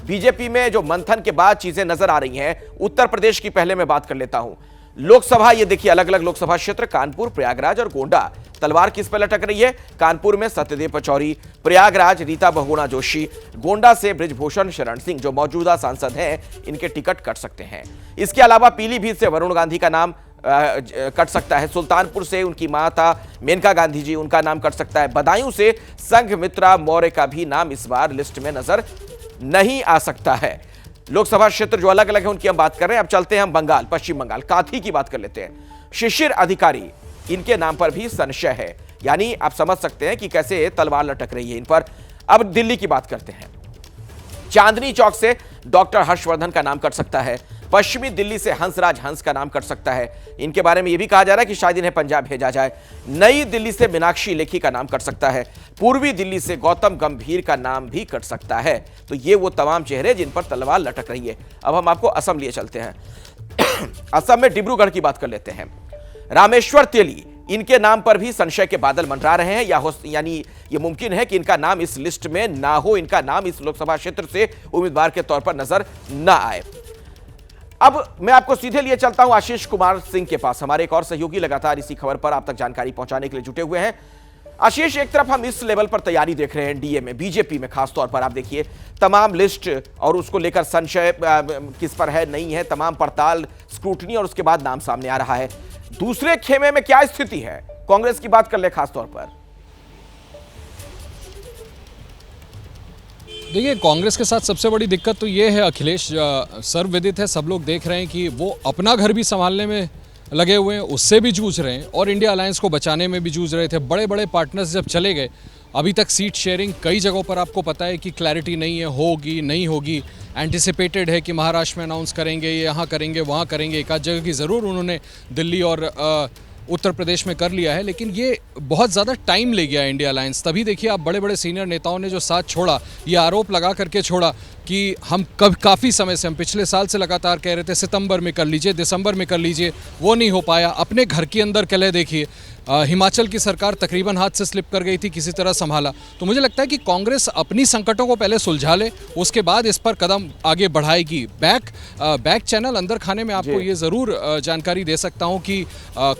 BJP में जो मंथन के बाद चीजें नजर आ रही हैं। उत्तर प्रदेश की पहले मैं बात कर लेता हूं। लोकसभा, ये देखिए अलग अलग लोकसभा क्षेत्र, कानपुर, प्रयागराज और गोंडा। तलवार किस पर लटक रही है? कानपुर में सत्यदेव पचौरी, प्रयागराज रीता बहुगुणा जोशी, गोंडा से बृजभूषण शरण सिंह जो मौजूदा सांसद हैं, इनके टिकट कट सकते हैं। इसके अलावा पीलीभीत से वरुण गांधी का नाम कट सकता है। सुल्तानपुर से उनकी माता मेनका गांधी जी, उनका नाम कट सकता है। बदायूं से संघमित्रा मौर्य का भी नाम इस बार लिस्ट में नजर नहीं आ सकता है। लोकसभा क्षेत्र जो अलग अलग है उनकी हम बात कर रहे हैं। अब चलते हैं हम बंगाल, पश्चिम बंगाल, काथी की बात कर लेते हैं। शिशिर अधिकारी, इनके नाम पर भी संशय है, यानी आप समझ सकते हैं कि कैसे तलवार लटक रही है इन पर। अब दिल्ली की बात करते हैं। चांदनी चौक से डॉक्टर हर्षवर्धन का नाम कट सकता है। पश्चिमी दिल्ली से हंसराज हंस का नाम कट सकता है। इनके बारे में यह भी कहा जा रहा है कि शायद इन्हें पंजाब भेजा जाए। नई दिल्ली से मीनाक्षी लेखी का नाम कट सकता है। पूर्वी दिल्ली से गौतम गंभीर का नाम भी कट सकता है। तो ये वो तमाम चेहरे जिन पर तलवार लटक रही है। अब हम आपको असम लिए चलते हैं। असम में डिब्रूगढ़ की बात कर लेते हैं। रामेश्वर तेली, इनके नाम पर भी संशय के बादल मंडरा रहे हैं, यानी ये मुमकिन है कि इनका नाम इस लिस्ट में ना हो, इनका नाम इस लोकसभा क्षेत्र से उम्मीदवार के तौर पर नजर ना आए। अब मैं आपको सीधे लिए चलता हूं आशीष कुमार सिंह के पास। हमारे एक और सहयोगी लगातार इसी खबर पर आप तक जानकारी पहुंचाने के लिए जुटे हुए हैं। आशीष, एक तरफ हम इस लेवल पर तैयारी देख रहे हैं एनडीए में, बीजेपी में खासतौर पर आप देखिए तमाम लिस्ट और उसको लेकर संशय किस पर है, नहीं है, तमाम पड़ताल, स्क्रूटनी और उसके बाद नाम सामने आ रहा है। दूसरे खेमे में क्या स्थिति है? कांग्रेस की बात कर ले खासतौर पर। देखिए, कांग्रेस के साथ सबसे बड़ी दिक्कत तो ये है अखिलेश, सर्वविदित है, सब लोग देख रहे हैं कि वो अपना घर भी संभालने में लगे हुए हैं, उससे भी जूझ रहे हैं और इंडिया अलायंस को बचाने में भी जूझ रहे थे। बड़े बड़े पार्टनर्स जब चले गए, अभी तक सीट शेयरिंग कई जगहों पर आपको पता है कि क्लैरिटी नहीं है, होगी नहीं होगी। एंटिसिपेटेड है कि महाराष्ट्र में अनाउंस करेंगे, यहाँ करेंगे, वहाँ करेंगे, एक आध जगह की ज़रूर उन्होंने दिल्ली और उत्तर प्रदेश में कर लिया है, लेकिन ये बहुत ज़्यादा टाइम ले गया इंडिया अलायंस। तभी देखिए आप बड़े बड़े सीनियर नेताओं ने जो साथ छोड़ा, ये आरोप लगा करके छोड़ा कि हम काफ़ी समय से, हम पिछले साल से लगातार कह रहे थे सितंबर में कर लीजिए, दिसंबर में कर लीजिए, वो नहीं हो पाया। अपने घर के अंदर कलह देखिए, हिमाचल की सरकार तकरीबन हाथ से स्लिप कर गई थी, किसी तरह संभाला। तो मुझे लगता है कि कांग्रेस अपनी संकटों को पहले सुलझा ले, उसके बाद इस पर कदम आगे बढ़ाएगी। बैक चैनल अंदर खाने में आपको ये ज़रूर जानकारी दे सकता हूँ कि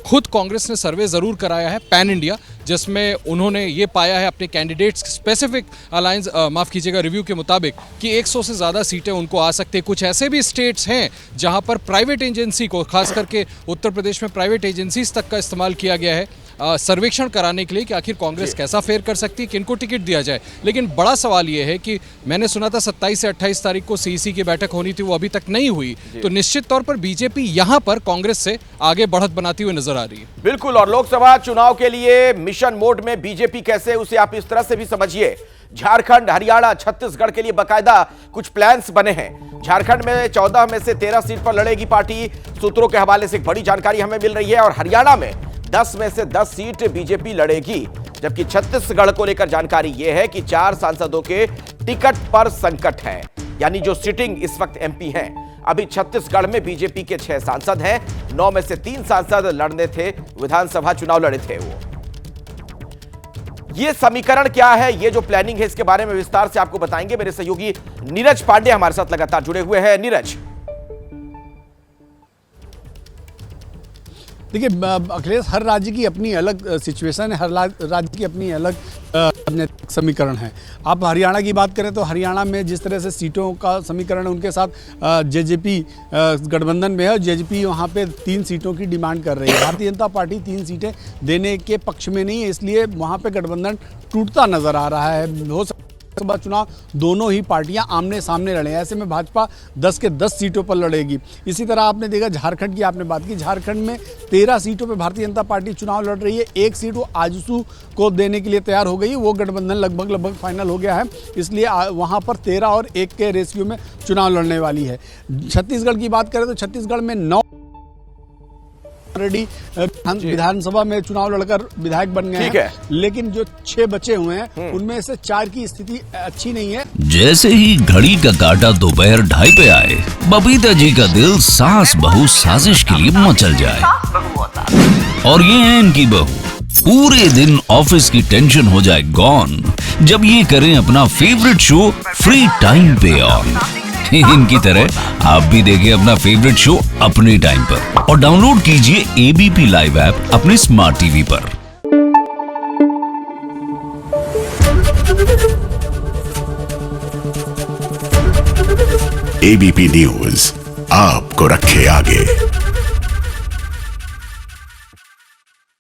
खुद कांग्रेस ने सर्वे ज़रूर कराया है पैन इंडिया, जिसमें उन्होंने ये पाया है अपने कैंडिडेट्स स्पेसिफिक अलायंस, माफ़ कीजिएगा, रिव्यू के मुताबिक कि 100 से ज़्यादा सीटें उनको आ सकती है। कुछ ऐसे भी स्टेट्स हैं जहां पर प्राइवेट एजेंसी को, खास करके उत्तर प्रदेश में प्राइवेट एजेंसीज तक का इस्तेमाल किया गया है सर्वेक्षण कराने के लिए कि आखिर कांग्रेस कैसा फेयर कर सकती है, किनको टिकट दिया जाए। लेकिन बड़ा सवाल ये है कि मैंने सुना था 27 से 28 तारीख को सीईसी की बैठक होनी थी, वो अभी तक नहीं हुई। तो निश्चित तौर पर बीजेपी यहां पर कांग्रेस से आगे बढ़त बनाती हुई नजर आ रही है। बिल्कुल, और लोकसभा चुनाव के लिए मिशन मोड में बीजेपी कैसे, उसे आप इस तरह से भी समझिए। झारखंड, हरियाणा, छत्तीसगढ़ के लिए बाकायदा कुछ प्लान्स बने हैं। झारखंड में 14 में से 13 सीट पर लड़ेगी पार्टी, सूत्रों के हवाले से एक बड़ी जानकारी हमें मिल रही है। और हरियाणा में 10 में से 10 सीट बीजेपी लड़ेगी, जबकि छत्तीसगढ़ को लेकर जानकारी यह है कि 4 सांसदों के टिकट पर संकट है, यानी जो सिटिंग इस वक्त एमपी हैं। अभी छत्तीसगढ़ में बीजेपी के 6 सांसद हैं, 9 में से 3 सांसद लड़ने थे, विधानसभा चुनाव लड़े थे वो। ये समीकरण क्या है, ये जो प्लानिंग है, इसके बारे में विस्तार से आपको बताएंगे मेरे सहयोगी नीरज पांडे हमारे साथ लगातार जुड़े हुए हैं। नीरज, देखिए अखिलेश, हर राज्य की अपनी अलग सिचुएशन है, हर राज्य की अपनी अलग समीकरण है। आप हरियाणा की बात करें तो हरियाणा में जिस तरह से सीटों का समीकरण है, उनके साथ जेजेपी गठबंधन में है और जेजेपी वहाँ पे 3 सीटों की डिमांड कर रही है। भारतीय जनता पार्टी 3 सीटें देने के पक्ष में नहीं है, इसलिए वहाँ पे गठबंधन टूटता नजर आ रहा है। हो लोकसभा चुनाव दोनों ही पार्टियां आमने सामने लड़े, ऐसे में भाजपा 10 के 10 सीटों पर लड़ेगी। इसी तरह आपने देखा झारखंड की आपने बात की, झारखंड में 13 सीटों पर भारतीय जनता पार्टी चुनाव लड़ रही है। 1 सीट वो आजसू को देने के लिए तैयार हो गई, वो गठबंधन लगभग फाइनल हो गया है, इसलिए वहां पर 13 और 1 के रेशियो में चुनाव लड़ने वाली है। छत्तीसगढ़ की बात करें तो छत्तीसगढ़ में 9 ऑलरेडी विधानसभा में चुनाव लड़कर विधायक बन गए हैं, लेकिन जो 6 बचे हुए हैं उनमें से 4 की स्थिति अच्छी नहीं है। जैसे ही घड़ी का काटा दोपहर 2:30 पे आए, बबीता जी का दिल सास बहू साजिश के लिए मचल जाए। और ये है इनकी बहू पूरे दिन ऑफिस की टेंशन हो जाए गॉन जब ये करें अपना फेवरेट शो फ्री टाइम पे ऑन। इनकी तरह आप भी देखें अपना फेवरेट शो अपने टाइम पर और डाउनलोड कीजिए एबीपी लाइव ऐप अपने स्मार्ट टीवी पर। एबीपी न्यूज आपको रखे आगे।